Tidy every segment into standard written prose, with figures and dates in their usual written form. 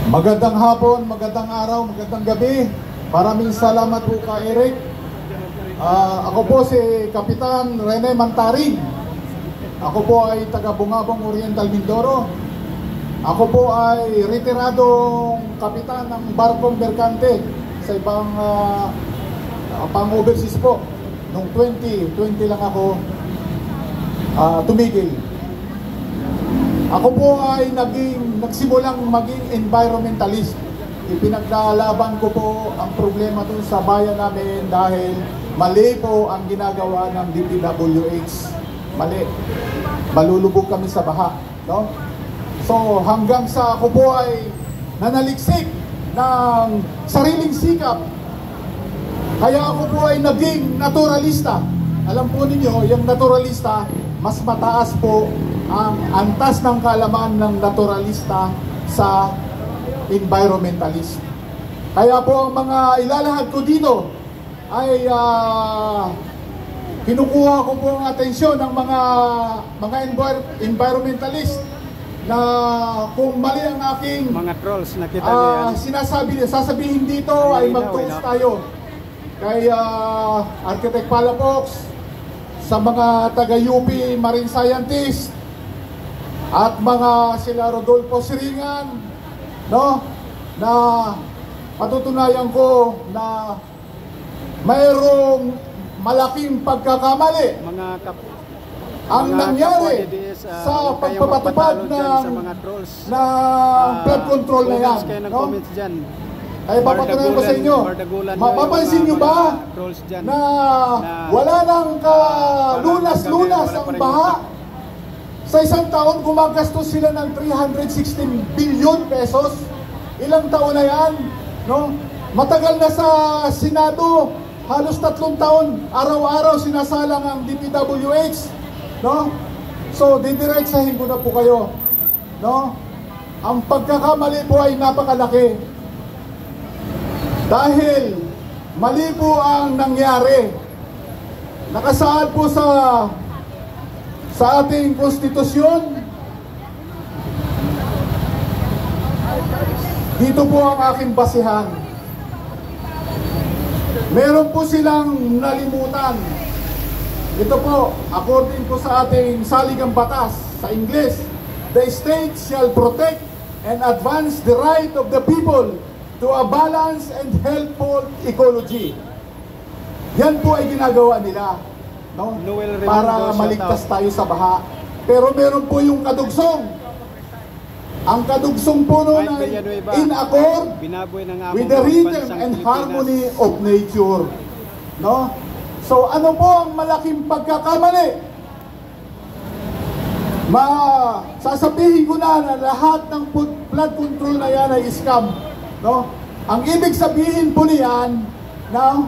Magandang hapon, magandang araw, magandang gabi. Maraming salamat po ka Eric. Ako po si Kapitan Rene Mantaring. Ako po ay taga Bungabong Oriental, Mindoro. Ako po ay retiradong kapitan ng barkong Merkante sa ibang pang-overseas po. Noong 2020 lang ako tumigil. Ako po ay nagsimulang maging environmentalist. Ipinaglalaban ko po ang problema dun sa bayan namin dahil mali po ang ginagawa ng DPWH. Mali. Malulubog kami sa baha. No? So hanggang sa ako po ay nanaliksik ng sariling sikap. Kaya ako po ay naging naturalista. Alam po ninyo, yung naturalista, mas mataas po ang antas ng kaalaman ng naturalista sa environmentalist. Kaya po ang mga ilalahad ko dito ay kinukuha ko po ang atensyon ng mga environmentalist na kung mali ang aking mga trolls nakita niyo yan. sasabihin dito ay magtuos tayo kay Architect Palafox, sa mga taga-UP Marine Scientist at mga sila Rodolfo Siringan, no, na patutunayan ko na mayroong malaking pagkakamali ang nangyari sa pagpapatupad ng flood control na yan, no? Ay papatunayan ko sa inyo, mapapansin nyo ba na wala nang lunas-lunas ang baha? Sa isang taon, gumagastos sila ng 316 billion pesos. Ilang taon na yan? No? Matagal na sa Senado, halos 3 taon, araw-araw sinasalang ang DPWH. No? So, didiretsahin ko na po kayo. No? Ang pagkakamali po ay napakalaki. Dahil mali po ang nangyari. Nakasaad po sa ating konstitusyon. Dito po ang aking basihan. Meron po silang nalimutan. Ito po, according po sa ating saligang batas sa Ingles, the state shall protect and advance the right of the people to a balanced and healthful ecology. Yan po ay ginagawa nila, no? Para maligtas tayo sa baha. Pero meron po yung kadugsong. Ang kadugsong po noon ay in accord with the rhythm and harmony of nature, no? So ano po ang malaking pagkakamali? Sasabihin ko na lahat ng flood control na yan ay scam, no? Ang ibig sabihin po niyan na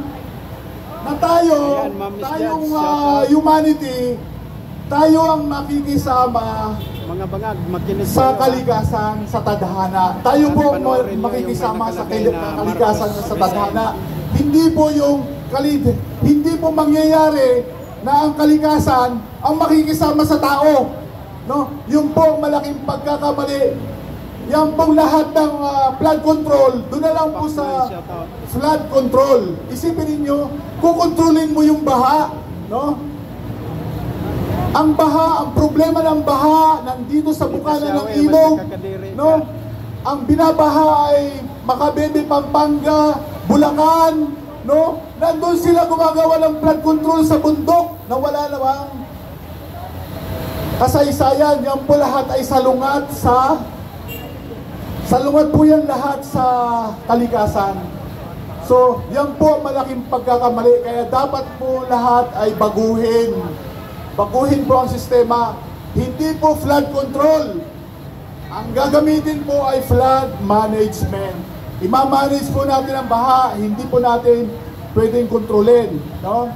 tayong humanity, tayo ang makikisama sa kalikasan, sa tadhana. Tayo po makikisama sa kalikasan, sa tadhana. Hindi po mangyayari na ang kalikasan ang makikisama sa tao, no? Yung po malaking pagkakamali. Yan pong lahat ng flood control, doon na lang po sa flood control. Isipin niyo, kukontrolin mo yung baha, no? Ang baha, ang problema ng baha nandito sa bukana ng ilog, no? Ang binabaha ay Makabebe, Pampanga, Bulacan, no? Nandun sila gumagawa ng flood control sa bundok na wala namang kasaysayan. Yan po lahat ay salungat salungat po yan lahat sa kalikasan. So, yan po malaking pagkakamali. Kaya dapat po lahat ay baguhin. Baguhin po ang sistema. Hindi po flood control. Ang gagamitin po ay flood management. Ima-manage po natin ang baha. Hindi po natin pwedeng kontrolin, no?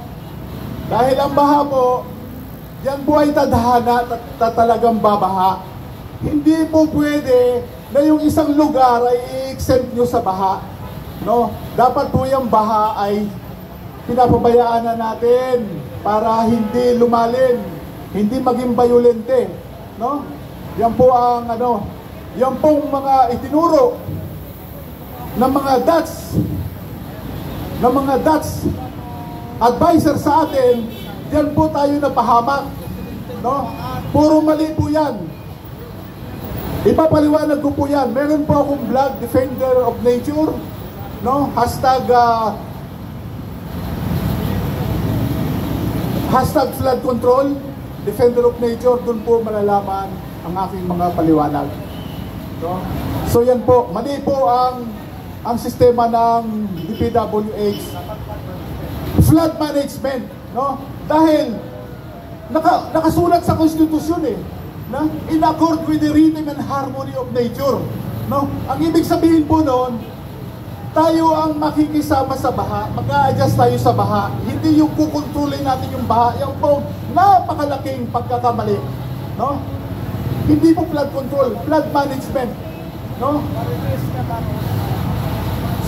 Dahil ang baha po, yan po ay tadhana, talagang babaha. Hindi po pwede na yung isang lugar ay i-exempt nyo sa baha, no? Dapat po yung baha ay pinapabayaan na natin para hindi lumalim, hindi maging violente, no? Yan po ang yan pong mga itinuro Dutch advisor sa atin, diyan po tayo napahamak, no? Puro mali po yan. Ipapaliwanag ko po yan. Meron po akong blog, Defender of Nature, no? Hashtag flood control, Defender of Nature. Doon po malalaman ang aking mga paliwanag, no? So yan po, mali po ang sistema ng DPWH flood management, no? Dahil nakasulat sa konstitusyon na in accord with the rhythm and harmony of nature, no? Ang ibig sabihin po noon, tayo ang makikisama sa baha, mag-a-adjust tayo sa baha, hindi yung kukontrolin natin yung baha. Yung po napakalaking pagkakamali, no? Hindi po flood control, flood management, no?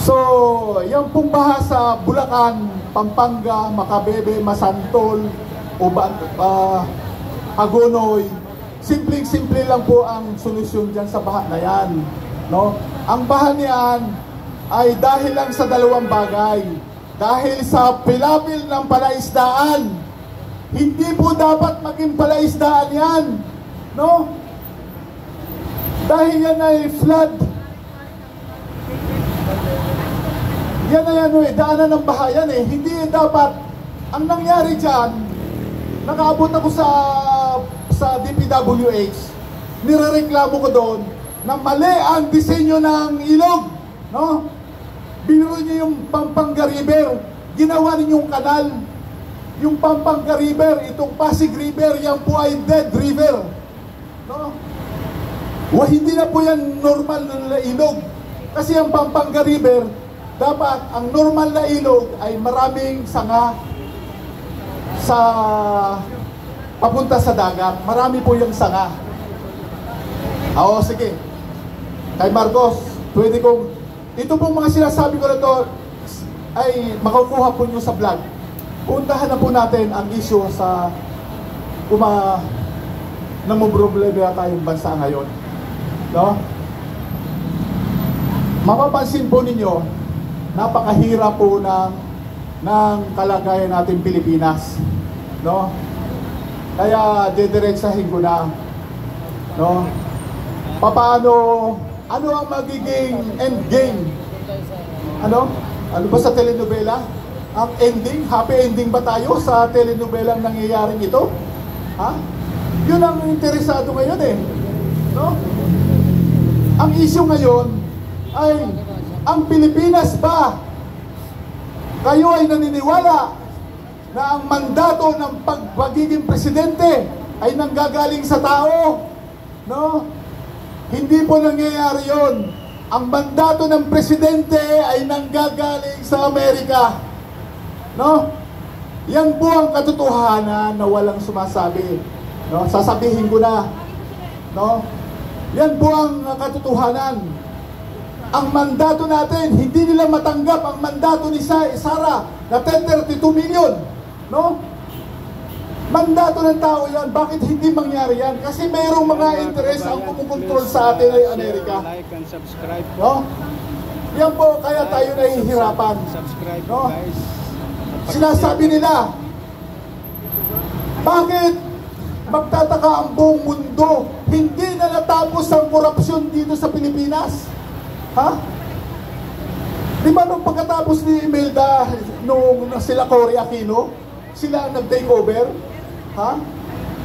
So, yung pong baha sa Bulacan, Pampanga, Macabebe, Masantol, Hagonoy, simpleng-simple lang po ang solusyon dyan sa baha na yan, no? Ang baha niyan ay dahil lang sa dalawang bagay. Dahil sa pilapil ng palaisdaan. Hindi po dapat maging palaisdaan yan, no? Dahil yan ay flood. Yan ay daanan ng baha yan Hindi dapat. Ang nangyari dyan, nakaabot ako sa DPWH, nirereklamo ko doon na mali ang disenyo ng ilog, no? Biniro niyo yung Pampanga River, ginawa ninyong kanal. Yung Pampanga River, itong Pasig River, yan po ay dead river, no? Hindi na po yan normal na ilog. Kasi ang Pampanga River, dapat ang normal na ilog ay maraming sanga sa papunta sa dagat. Marami po yung sanga. Sige. Kay Marcos, pwede kong, ito pong mga sinasabi ko na to ay makukuha po nyo sa vlog. Puntahan na po natin ang issue sa namumroblema tayong bansa ngayon, no? Mapapansin po ninyo, napakahirap po ng kalagayan natin Pilipinas, no? Kaya didiretsahin ko na, no? Ano ang magiging end game? Ano ba sa telenovela? Ang ending, happy ending ba tayo sa telenovelang nangyayaring ito? Yun ang interesado ngayon no? Ang issue ngayon ay ang Pilipinas ba? Kayo ay naniniwala na ang mandato ng pagiging presidente ay nanggagaling sa tao, no? Hindi po nangyayari yon. Ang mandato ng presidente ay nanggagaling sa Amerika, no? Yan po ang katotohanan na walang sumasabi, no? Sasabihin ko na, no? Yan po ang katotohanan. Ang mandato natin, hindi nila matanggap ang mandato ni Sara na 1032 million, no? Mandato ng tao yan. Bakit hindi mangyari yan? Kasi mayroong mga interest ang kumukontrol sa atin ay Amerika. Like and subscribe, no? Yan po, kaya tayo nahihirapan, subscribe, no? guys. Sinasabi nila, bakit magtataka ang buong mundo, hindi na natapos ang korupsyon dito sa Pilipinas? Di ba nung pagkatapos ni Imelda, nung sila Cory Aquino, sila ang nag-take over?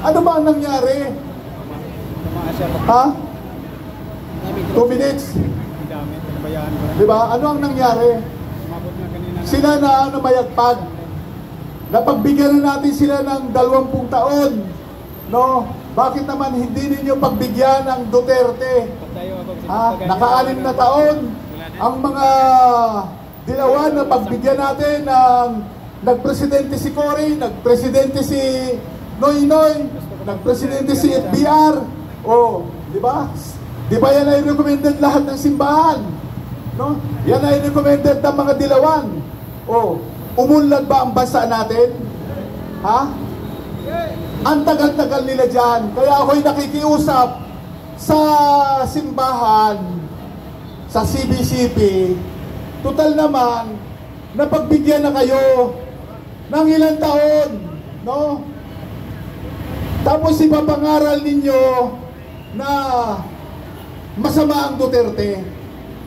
Ano ba ang nangyari? 2 minutes? Di ba? Ano ang nangyari? Sila na mayagpag. Napagbigyan na natin sila ng 20 taon. No? Bakit naman hindi ninyo pagbigyan ng Duterte? Naka-6 na taon. Ang mga dilawan na pagbigyan natin ng nagpresidente si Cory, nagpresidente si Noynoy, nagpresidente si FBR. Di ba? Di ba yan ay recommended lahat ng simbahan? No? Yan ay recommended ng mga dilawan. Umunlad ba ang bansa natin? Ang tagal-tagal nila dyan. Kaya ako'y nakikiusap sa simbahan, sa CBCP, total naman, napagbigyan na kayo ng ilang taon, no? Tapos ipapangaral ninyo na masama ang Duterte.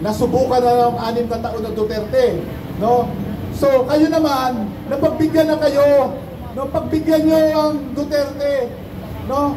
Nasubukan na ng 6 na taon ng Duterte, no? So, kayo naman, napagbigyan na kayo, no? Pagbigyan nyo ang Duterte, no?